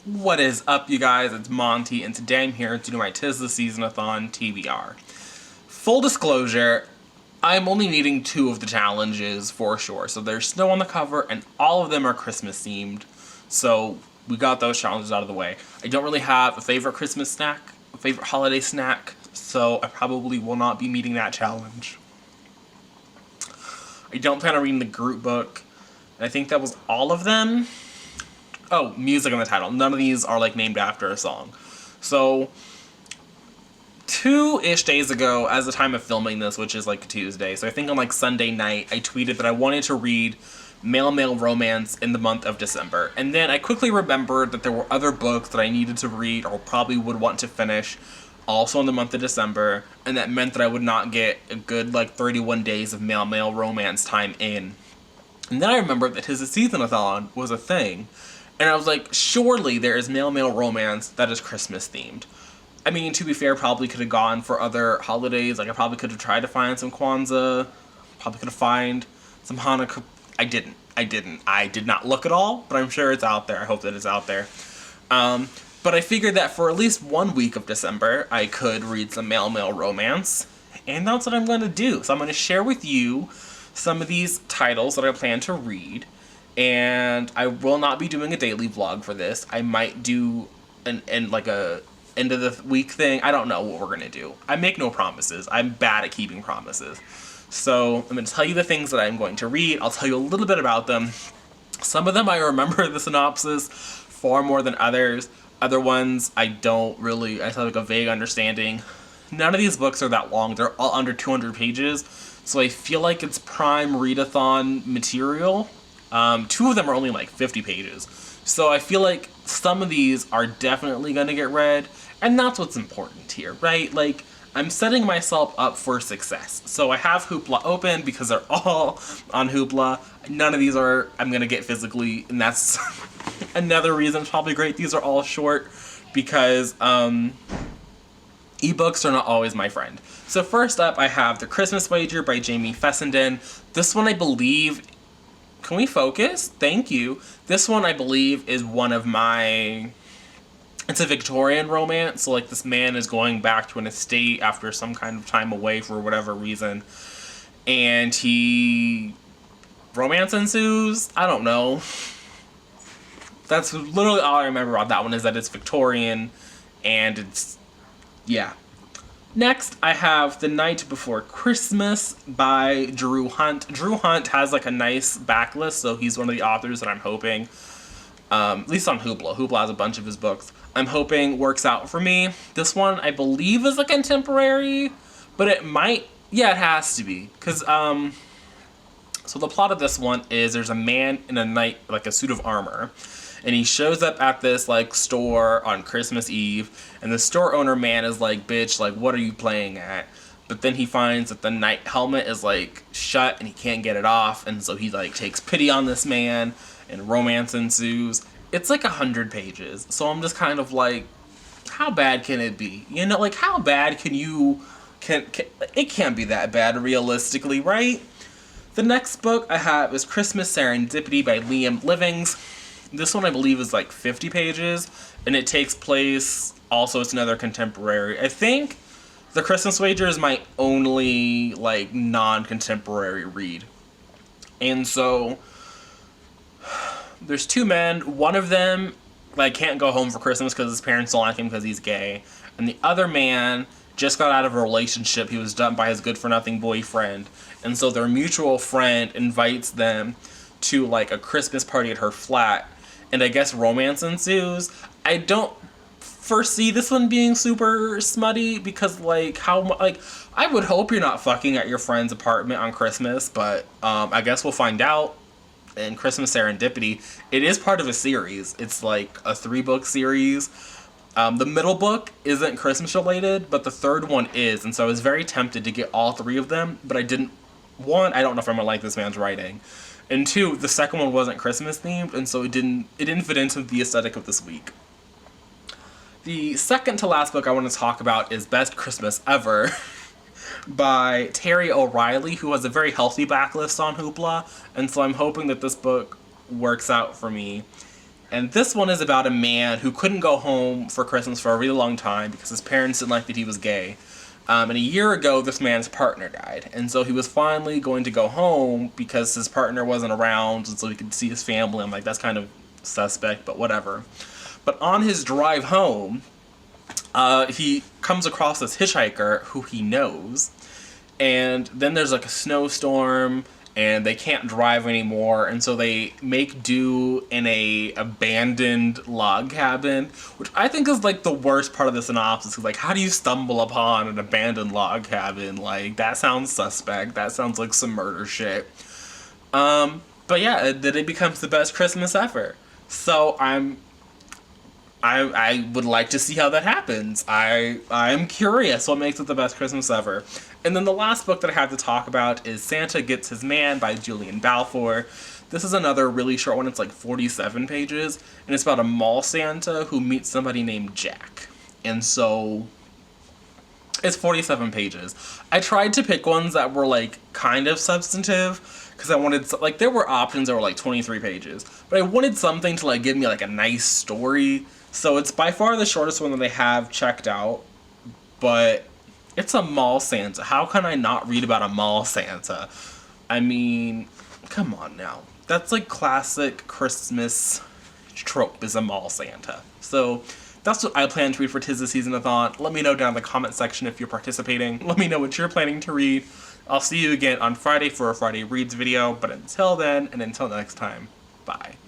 What is up, you guys? It's Monty, and today I'm here to do my Tis the Season-a-thon TBR. Full disclosure, I'm only needing 2 of the challenges for sure. So there's snow on the cover, and all of them are Christmas themed. So we got those challenges out of the way. I don't really have a favorite Christmas snack, a favorite holiday snack, so I probably will not be meeting that challenge. I don't plan on reading the group book, and I think that was all of them. Oh, music in the title. None of these are like named after a song. So 2-ish days ago, as the time of filming this, which is like Tuesday, so I think on like Sunday night, I tweeted that I wanted to read male romance in the month of December. And then I quickly remembered that there were other books that I needed to read or probably would want to finish also in the month of December, and that meant that I would not get a good like 31 days of male romance time in. And then I remembered that his season-a-thon was a thing. And I was like, surely there is male romance that is Christmas themed. I mean, to be fair, probably could have gone for other holidays. Like, I probably could have tried to find some Kwanzaa. Probably could have found some Hanukkah. I didn't. I did not look at all, but I'm sure it's out there. I hope that it's out there. But I figured that for at least 1 week of December, I could read some male romance. And that's what I'm going to do. So I'm going to share with you some of these titles that I plan to read. And I will not be doing a daily vlog for this. I might do an end of the week thing. I don't know what we're gonna do. I make no promises. I'm bad at keeping promises. So I'm gonna tell you the things that I'm going to read. I'll tell you a little bit about them. Some of them I remember the synopsis far more than others. Other ones I don't really. I just have like a vague understanding. None of these books are that long. They're all under 200 pages. So I feel like it's prime readathon material. 2 of them are only like 50 pages. So I feel like some of these are definitely going to get read, and that's what's important here, right? Like, I'm setting myself up for success. So I have Hoopla open because they're all on Hoopla. None of these are I'm going to get physically, and that's another reason it's probably great. These are all short because ebooks are not always my friend. So first up, I have The Christmas Wager by Jamie Fessenden. This one, I believe... Can we focus? Thank you. This one, I believe, is one of my... It's a Victorian romance. So, like, this man is going back to an estate after some kind of time away for whatever reason. And romance ensues? I don't know. That's literally all I remember about that one, is that it's Victorian. And it's... yeah. Next, I have The Night Before Christmas by Drew Hunt. Drew Hunt has like a nice backlist, so he's one of the authors that I'm hoping, at least on Hoopla. Hoopla has a bunch of his books. I'm hoping works out for me. This one, I believe, is a contemporary, but it might, yeah, it has to be. Because, so the plot of this one is there's a man in a knight, like a suit of armor. And he shows up at this, like, store on Christmas Eve. And the store owner man is like, bitch, like, what are you playing at? But then he finds that the knight helmet is, like, shut and he can't get it off. And so he, like, takes pity on this man. And romance ensues. It's, like, 100 pages. So I'm just kind of like, how bad can it be? You know, like, how bad can you... It can't be that bad, realistically, right? The next book I have is Christmas Serendipity by Liam Livings. This one, I believe, is like 50 pages, and it takes place, also it's another contemporary. I think The Christmas Wager is my only, like, non-contemporary read. And so, there's 2 men. One of them, like, can't go home for Christmas because his parents don't like him because he's gay. And the other man just got out of a relationship. He was dumped by his good-for-nothing boyfriend. And so their mutual friend invites them to, like, a Christmas party at her flat. And I guess romance ensues. I don't foresee this one being super smutty because, like, I would hope you're not fucking at your friend's apartment on Christmas, but I guess we'll find out in Christmas Serendipity. It is part of a series. It's like a 3-book series. The middle book isn't Christmas related, but the third one is, and so I was very tempted to get all 3 of them, but I didn't. One, I don't know if I'm gonna like this man's writing. And 2, the second one wasn't Christmas themed, and so it didn't fit into the aesthetic of this week. The second to last book I want to talk about is Best Christmas Ever by Terry O'Reilly, who has a very healthy backlist on Hoopla, and so I'm hoping that this book works out for me. And this one is about a man who couldn't go home for Christmas for a really long time because his parents didn't like that he was gay. And a year ago, this man's partner died. And so he was finally going to go home because his partner wasn't around, and so he could see his family. I'm like, that's kind of suspect, but whatever. But on his drive home, he comes across this hitchhiker who he knows. And then there's like a snowstorm, and they can't drive anymore, and so they make do in a abandoned log cabin, which I think is like the worst part of the synopsis. Like, how do you stumble upon an abandoned log cabin? Like, that sounds suspect. That sounds like some murder shit. But yeah, then it becomes the best Christmas ever. So I would like to see how that happens. I'm curious what makes it the best Christmas ever. And then the last book that I have to talk about is Santa Gets His Man by Julian Balfour. This is another really short one. It's like 47 pages. And it's about a mall Santa who meets somebody named Jack. And so it's 47 pages. I tried to pick ones that were like kind of substantive because I wanted, like, there were options that were like 23 pages. But I wanted something to like give me like a nice story. So it's by far the shortest one that they have checked out. But it's a mall Santa. How can I not read about a mall Santa? I mean, come on now. That's like classic Christmas trope, is a mall Santa. So that's what I plan to read for 'Tis the Season-a-thon. Let me know down in the comment section if you're participating. Let me know what you're planning to read. I'll see you again on Friday for a Friday Reads video. But until then, and until next time, bye.